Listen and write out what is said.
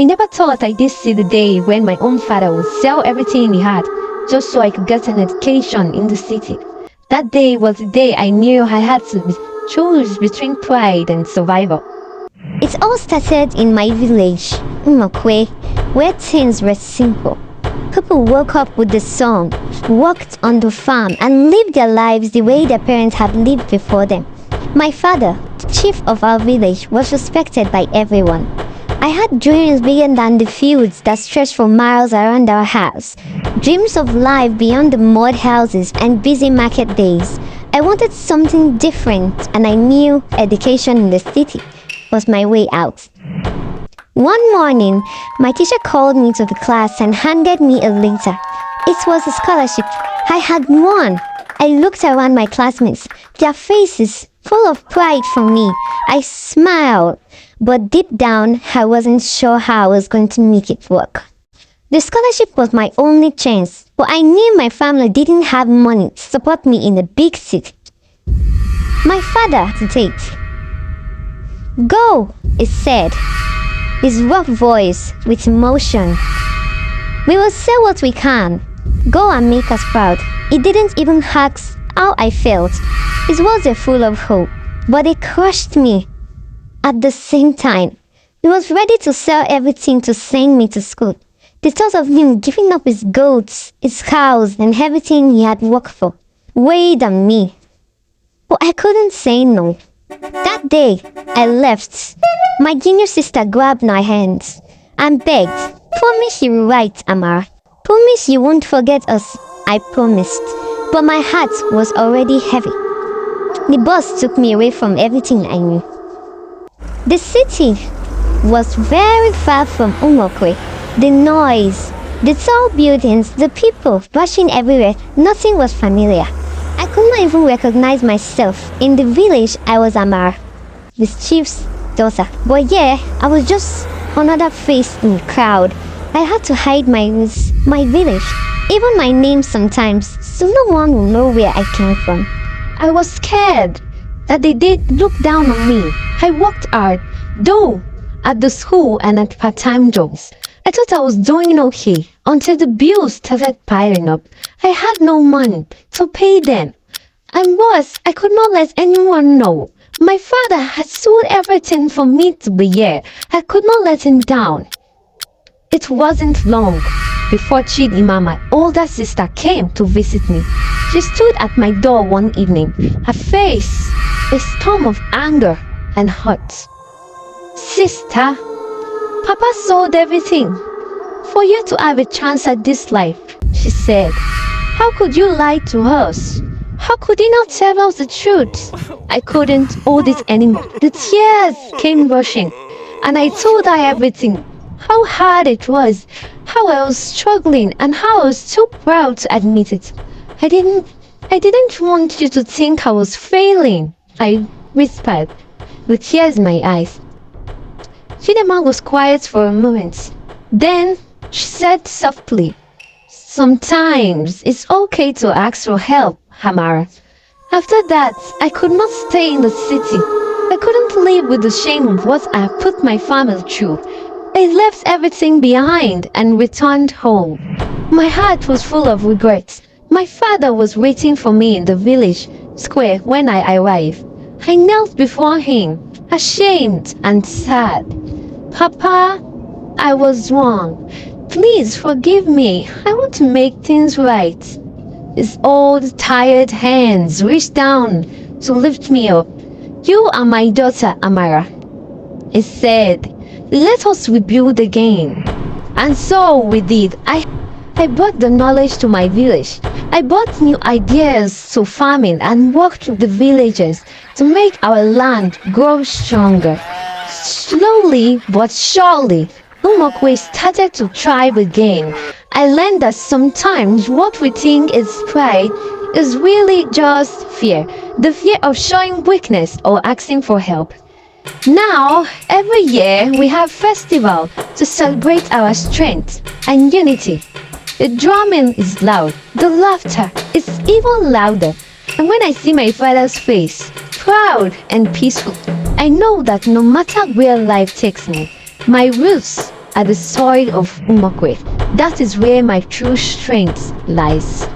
I never thought I did see the day when my own father would sell everything he had just so I could get an education in the city. That day was the day I knew I had to choose between pride and survival. It all started in my village, Umokwe, where things were simple. People woke up with the sun, worked on the farm, and lived their lives the way their parents had lived before them. My father, the chief of our village, was respected by everyone. I had dreams bigger than the fields that stretched for miles around our house. Dreams of life beyond the mud houses and busy market days. I wanted something different, and I knew education in the city was my way out. One morning, my teacher called me to the class and handed me a letter. It was a scholarship. I had won. I looked around my classmates, their faces full of pride for me. I smiled, but deep down, I wasn't sure how I was going to make it work. The scholarship was my only chance, but I knew my family didn't have money to support me in a big city. My father hesitated. "Go," he said, his rough voice with emotion. "We will say what we can. Go and make us proud." He didn't even ask how I felt. His words were full of hope, but they crushed me. At the same time, he was ready to sell everything to send me to school. The thought of him giving up his goats, his cows, and everything he had worked for weighed on me. But I couldn't say no. That day, I left. My junior sister grabbed my hands and begged, "Promise you will write, Amara. Promise you won't forget us." I promised, but my heart was already heavy. The bus took me away from everything I knew. The city was very far from Umokwe. The noise, the tall buildings, the people rushing everywhere, nothing was familiar. I could not even recognize myself. In the village, I was Amara, the chief's daughter. But yeah, I was just another face in the crowd. I had to hide my village, even my name sometimes, so no one will know where I came from. I was scared that they did look down on me. I worked hard, though, at the school and at part-time jobs. I thought I was doing okay until the bills started piling up. I had no money to pay them. And worse, I could not let anyone know. My father had sold everything for me to be here. I could not let him down. It wasn't long before Chidima, my older sister, came to visit me. She stood at my door one evening, her face a storm of anger and hurt. "Sister, Papa sold everything for you to have a chance at this life," she said. "How could you lie to us? How could you not tell us the truth?" I couldn't hold it anymore. The tears came rushing, and I told her everything. How hard it was, how I was struggling, and how I was too proud to admit it. I didn't want you to think I was failing," I whispered, with tears in my eyes. Chidema was quiet for a moment. Then she said softly, "Sometimes it's okay to ask for help, Amara." After that, I could not stay in the city. I couldn't live with the shame of what I had put my family through. I left everything behind and returned home. My heart was full of regret. My father was waiting for me in the village square when I arrived. I knelt before him, ashamed and sad. "Papa, I was wrong. Please forgive me. I want to make things right." His old, tired hands reached down to lift me up. "You are my daughter, Amara," he said. "Let us rebuild again." And so we did. I brought the knowledge to my village. I brought new ideas to farming and worked with the villagers to make our land grow stronger. Slowly but surely, Umokwe started to thrive again. I learned that sometimes what we think is pride is really just fear. The fear of showing weakness or asking for help. Now, every year we have festival to celebrate our strength and unity. The drumming is loud, the laughter is even louder. And when I see my father's face, proud and peaceful, I know that no matter where life takes me, my roots at the soil of Umakwe. That is where my true strength lies.